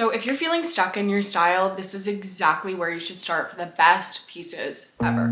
So if you're feeling stuck in your style, this is exactly where you should start for the best pieces ever.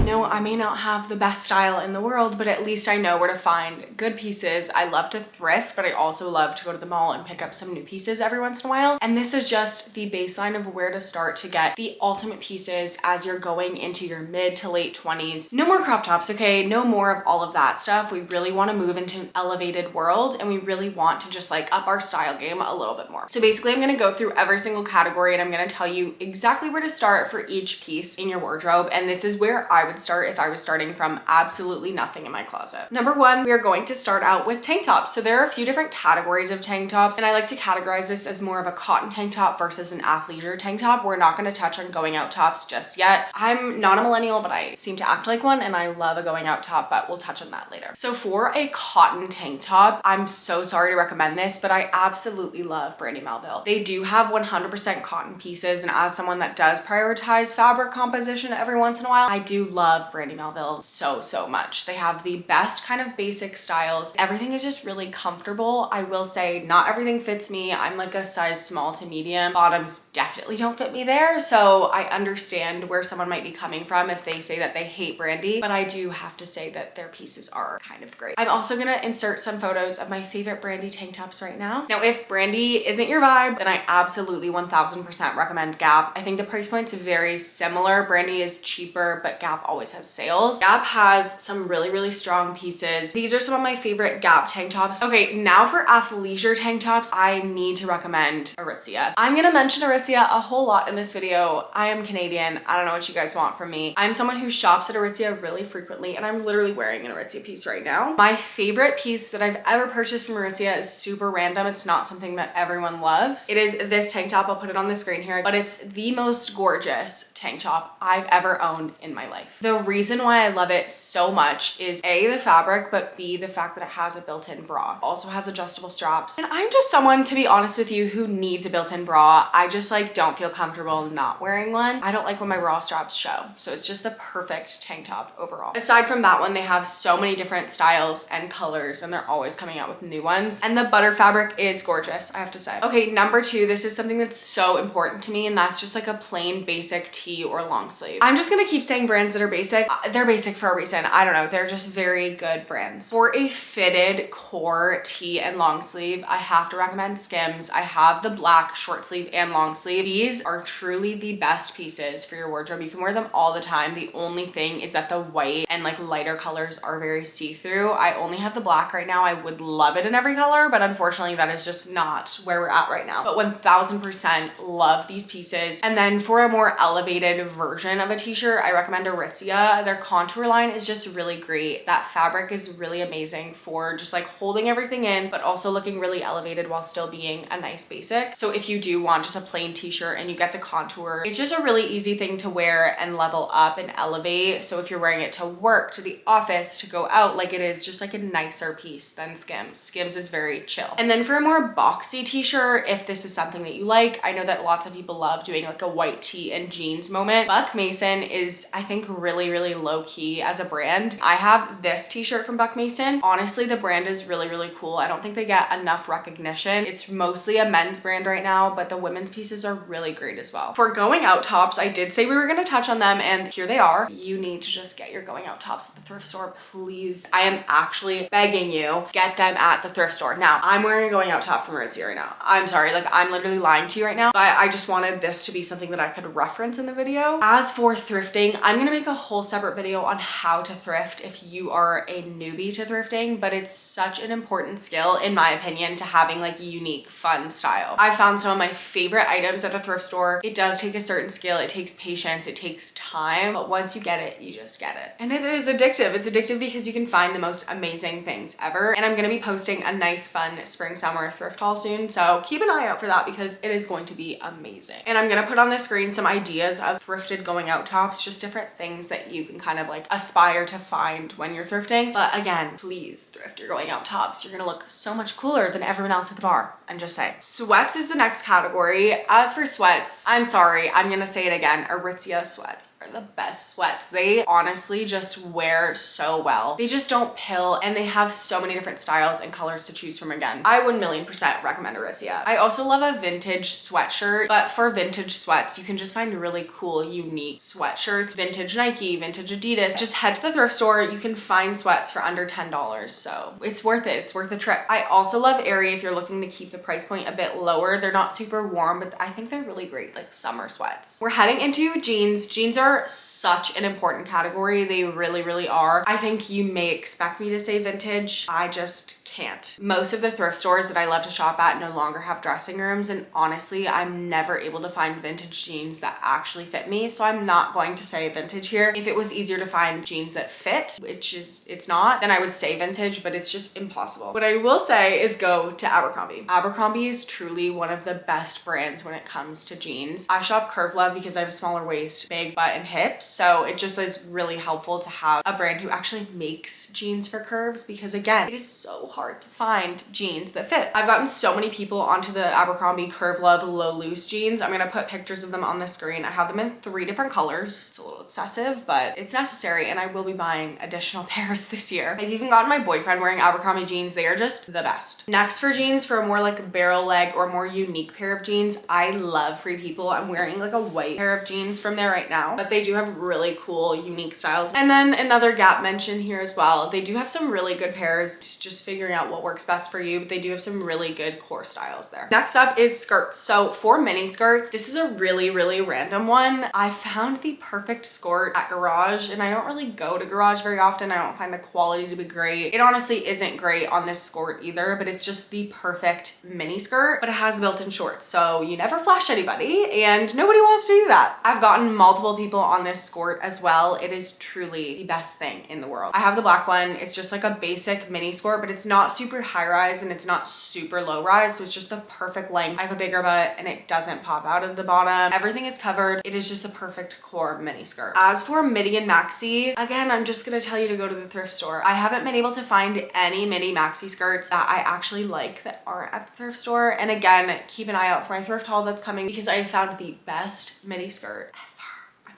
No, I may not have the best style in the world, but at least I know where to find good pieces. I love to thrift, but I also love to go to the mall and pick up some new pieces every once in a while. And this is just the baseline of where to start to get the ultimate pieces as you're going into your mid to late 20s. No more crop tops, okay? No more of all of that stuff. We really want to move into an elevated world, and we really want to just like up our style game a little bit more. So basically I'm going to go through every single category and I'm going to tell you exactly where to start for each piece in your wardrobe. And this is where I would start if I was starting from absolutely nothing in my closet. Number one, we are going to start out with tank tops. So there are a few different categories of tank tops, and I like to categorize this as more of a cotton tank top versus an athleisure tank top. We're not going to touch on going out tops just yet. I'm not a millennial, but I seem to act like one, and I love a going out top, but we'll touch on that later. So for a cotton tank top, I'm so sorry to recommend this, but I absolutely love Brandy Melville. They do have 100% cotton pieces, and as someone that does prioritize fabric composition every once in a while, I do love Brandy Melville so much. They have the best kind of basic styles. Everything is just really comfortable. I will say not everything fits me. I'm like a size small to medium. Bottoms definitely don't fit me there. So I understand where someone might be coming from if they say that they hate Brandy, but I do have to say that their pieces are kind of great. I'm also gonna insert some photos of my favorite Brandy tank tops right now. Now, if Brandy isn't your vibe, then I absolutely 1000% recommend Gap. I think the price point's very similar. Brandy is cheaper, but Gap always has sales. Gap has some really strong pieces. These are some of my favorite Gap tank tops. Okay, now for athleisure tank tops, I need to recommend Aritzia. I'm gonna mention Aritzia a whole lot in this video. I am Canadian. I don't know what you guys want from me. I'm someone who shops at Aritzia really frequently, and I'm literally wearing an Aritzia piece right now. My favorite piece that I've ever purchased from Aritzia is super random. It's not something that everyone loves. It is this tank top. I'll put it on the screen here, but it's the most gorgeous tank top I've ever owned in my life. The reason why I love it so much is A, the fabric, but B, the fact that it has a built-in bra. Also has adjustable straps. And I'm just someone, to be honest with you, who needs a built-in bra. I just like don't feel comfortable not wearing one. I don't like when my bra straps show. So it's just the perfect tank top overall. Aside from that one, they have so many different styles and colors, and they're always coming out with new ones. And the butter fabric is gorgeous, I have to say. Okay, number two, this is something that's so important to me, and that's just like a plain basic tee or long sleeve. I'm just gonna keep saying brands that are basic. They're basic for a reason. I don't know. They're just very good brands. For a fitted core tee and long sleeve, I have to recommend Skims. I have the black short sleeve and long sleeve. These are truly the best pieces for your wardrobe. You can wear them all the time. The only thing is that the white and like lighter colors are very see-through. I only have the black right now. I would love it in every color, but unfortunately that is just not where we're at right now. But 1000% love these pieces. And then for a more elevated version of a t-shirt, I recommend Aritzia. Their contour line is just really great. That fabric is really amazing for just like holding everything in, but also looking really elevated while still being a nice basic. So if you do want just a plain t-shirt and you get the contour, it's just a really easy thing to wear and level up and elevate. So if you're wearing it to work, to the office, to go out, like it is just like a nicer piece than Skims. Skims is very chill. And then for a more boxy t-shirt, if this is something that you like, I know that lots of people love doing like a white tee and jeans moment. Buck Mason is, I think, really low key as a brand. I have this t-shirt from Buck Mason. Honestly, the brand is really cool. I don't think they get enough recognition. It's mostly a men's brand right now, but the women's pieces are really great as well. For going out tops, I did say we were going to touch on them, and here they are. You need to just get your going out tops at the thrift store, please. I am actually begging you, get them at the thrift store. Now, I'm wearing a going out top from Aritzia right now. I'm sorry, like I'm literally lying to you right now, but I just wanted this to be something that I could reference in the video. As for thrifting, I'm gonna make a whole separate video on how to thrift if you are a newbie to thrifting, but it's such an important skill, in my opinion, to having like a unique, fun style. I found some of my favorite items at the thrift store. It does take a certain skill, it takes patience, it takes time, but once you get it, you just get it. And it is addictive. It's addictive because you can find the most amazing things ever. And I'm gonna be posting a nice, fun spring, summer thrift haul soon, so keep an eye out for that because it is going to be amazing. And I'm gonna put on the screen some ideas of thrifted going out tops, just different things that you can kind of like aspire to find when you're thrifting. But again, please thrift. You're going out tops. You're gonna look so much cooler than everyone else at the bar. I'm just saying. Sweats is the next category. As for sweats, I'm sorry, I'm gonna say it again. Aritzia sweats are the best sweats. They honestly just wear so well. They just don't pill, and they have so many different styles and colors to choose from. Again, I 1,000,000% recommend Aritzia. I also love a vintage sweatshirt, but for vintage sweats, you can just find really cool, unique sweatshirts, vintage Nike, vintage Adidas. Just head to the thrift store. You can find sweats for under $10. So it's worth it. It's worth the trip. I also love Aerie if you're looking to keep the price point a bit lower. They're not super warm, but I think they're really great, like summer sweats. We're heading into jeans. Jeans are such an important category. They really, really are. I think you may expect me to say vintage. I just can't. Most of the thrift stores that I love to shop at no longer have dressing rooms, and honestly, I'm never able to find vintage jeans that actually fit me, so I'm not going to say vintage here. If it was easier to find jeans that fit, which is it's not, then I would say vintage, but it's just impossible. What I will say is go to Abercrombie. Abercrombie is truly one of the best brands when it comes to jeans. I shop Curve Love because I have a smaller waist, big butt, and hips, so it just is really helpful to have a brand who actually makes jeans for curves, because again, it is so hard to find jeans that fit. I've gotten so many people onto the Abercrombie Curve Love low loose jeans. I'm gonna put pictures of them on the screen. I have them in 3 different colors. It's a little excessive, but it's necessary, and I will be buying additional pairs this year. I've even gotten my boyfriend wearing Abercrombie jeans. They are just the best. Next, for jeans, for a more like barrel leg or more unique pair of jeans, I love Free People. I'm wearing like a white pair of jeans from there right now, but they do have really cool, unique styles. And then another Gap mention here as well. They do have some really good pairs, just figuring out what works best for you, but they do have some really good core styles there. Next up is skirts. So for mini skirts, this is a really, really random one. I found the perfect skirt at Garage, and I don't really go to Garage very often. I don't find the quality to be great. It honestly isn't great on this skirt either, but it's just the perfect mini skirt, but it has built-in shorts, so you never flash anybody, and nobody wants to do that. I've gotten multiple people on this skirt as well. It is truly the best thing in the world. I have the black one. It's just like a basic mini skirt, but it's not super high rise and it's not super low rise, so it's just the perfect length. I have a bigger butt and it doesn't pop out of the bottom. Everything is covered. It is just a perfect core mini skirt. As for Midi and Maxi, again, I'm just gonna tell you to go to the thrift store. I haven't been able to find any Midi Maxi skirts that I actually like that aren't at the thrift store. And again, keep an eye out for my thrift haul that's coming, because I found the best midi skirt ever.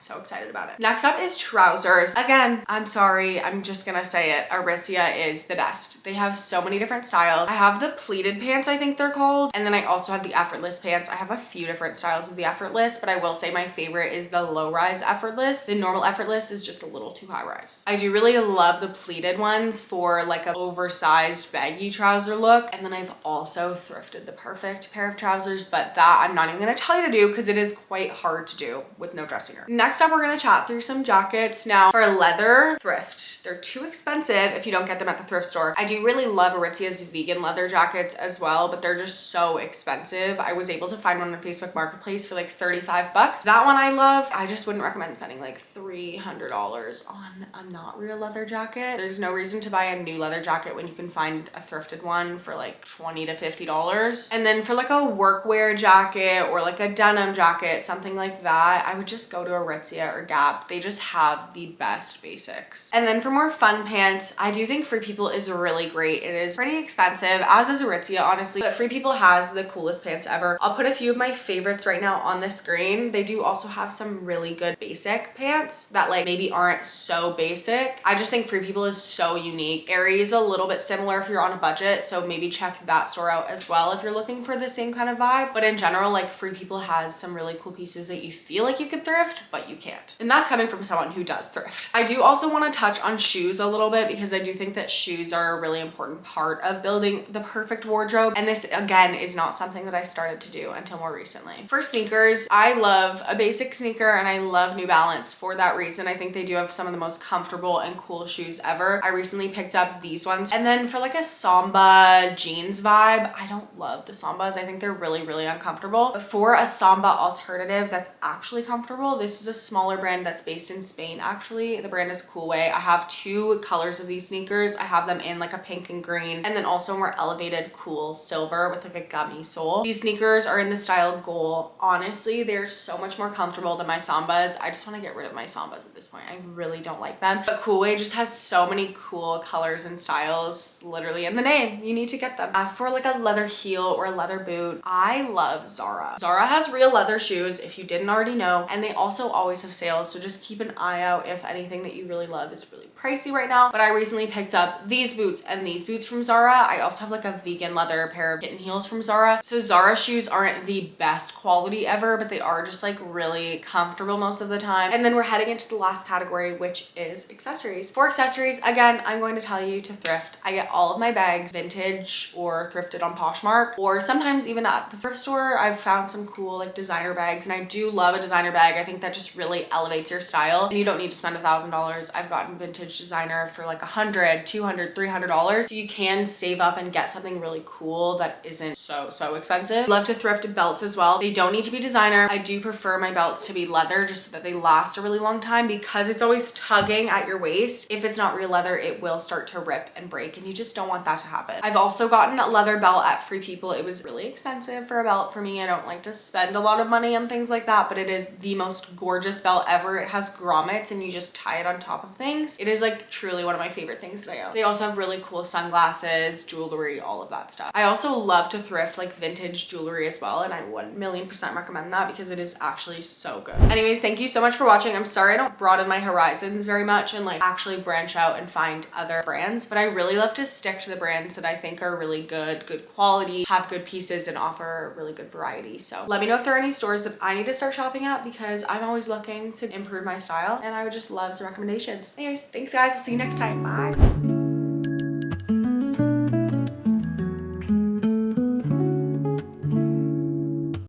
So excited about it. Next up is trousers. Again, I'm sorry, I'm just gonna say it. Aritzia is the best. They have so many different styles. I have the pleated pants, I think they're called. And then I also have the effortless pants. I have a few different styles of the effortless, but I will say my favorite is the low rise effortless. The normal effortless is just a little too high rise. I do really love the pleated ones for like an oversized baggy trouser look. And then I've also thrifted the perfect pair of trousers, but that I'm not even gonna tell you to do because it is quite hard to do with no dressing room. Next up, we're gonna chat through some jackets. Now, for leather thrift, they're too expensive if you don't get them at the thrift store. I do really love Aritzia's vegan leather jackets as well, but they're just so expensive. I was able to find one on Facebook Marketplace for like 35 bucks. That one I love. I just wouldn't recommend spending like $300 on a not real leather jacket. There's no reason to buy a new leather jacket when you can find a thrifted one for like $20 to $50. And then for like a workwear jacket or like a denim jacket, something like that, I would just go to Aritzia or Gap. They just have the best basics. And then for more fun pants, I do think Free People is really great. It is pretty expensive, as is Aritzia, honestly, but Free People has the coolest pants ever. I'll put a few of my favorites right now on the screen. They do also have some really good basic pants that like maybe aren't so basic. I just think Free People is so unique. Aerie is a little bit similar if you're on a budget, so maybe check that store out as well if you're looking for the same kind of vibe. But in general, like Free People has some really cool pieces that you feel like you could thrift, but you can't. And that's coming from someone who does thrift. I do also want to touch on shoes a little bit, because I do think that shoes are a really important part of building the perfect wardrobe. And this again is not something that I started to do until more recently. For sneakers, I love a basic sneaker and I love New Balance for that reason. I think they do have some of the most comfortable and cool shoes ever. I recently picked up these ones. And then for like a Samba jeans vibe, I don't love the Sambas. I think they're really, really uncomfortable. But for a Samba alternative that's actually comfortable, this is a a smaller brand that's based in Spain actually. The brand is Coolway. I have 2 colors of these sneakers. I have them in like a pink and green, and then also more elevated cool silver with like a gummy sole. These sneakers are in the style Goal. Honestly, they're so much more comfortable than my Sambas. I just want to get rid of my Sambas at this point. I really don't like them. But Coolway just has so many cool colors and styles, literally in the name. You need to get them. As for like a leather heel or a leather boot, I love Zara. Zara has real leather shoes, if you didn't already know, and they also always have sales, so just keep an eye out if anything that you really love is really pricey right now. But I recently picked up these boots and these boots from Zara. I also have like a vegan leather pair of Kitten Heels from Zara. So Zara shoes aren't the best quality ever, but they are just like really comfortable most of the time. And then we're heading into the last category, which is accessories. For accessories, again, I'm going to tell you to thrift. I get all of my bags vintage or thrifted on Poshmark, or sometimes even at the thrift store. I've found some cool like designer bags, and I do love a designer bag. I think that just really elevates your style, and you don't need to spend $1,000. I've gotten vintage designer for like $100, $200, $300, so you can save up and get something really cool that isn't so expensive. Love to thrift belts as well. They don't need to be designer. I do prefer my belts to be leather just so that they last a really long time, because it's always tugging at your waist. If it's not real leather, it will start to rip and break, and you just don't want that to happen. I've also gotten a leather belt at Free People. It was really expensive for a belt for me. I don't like to spend a lot of money on things like that, but it is the most gorgeous belt ever. It has grommets and you just tie it on top of things. It is like truly one of my favorite things that I own. They also have really cool sunglasses, jewelry, all of that stuff. I also love to thrift like vintage jewelry as well, and I 1,000,000% recommend that because it is actually so good. Anyways, thank you so much for watching. I'm sorry I don't broaden my horizons very much and like actually branch out and find other brands, but I really love to stick to the brands that I think are really good quality, have good pieces, and offer really good variety. So let me know if there are any stores that I need to start shopping at, because I'm always looking to improve my style and I would just love some recommendations. Anyways, thanks guys. I'll see you next time. Bye.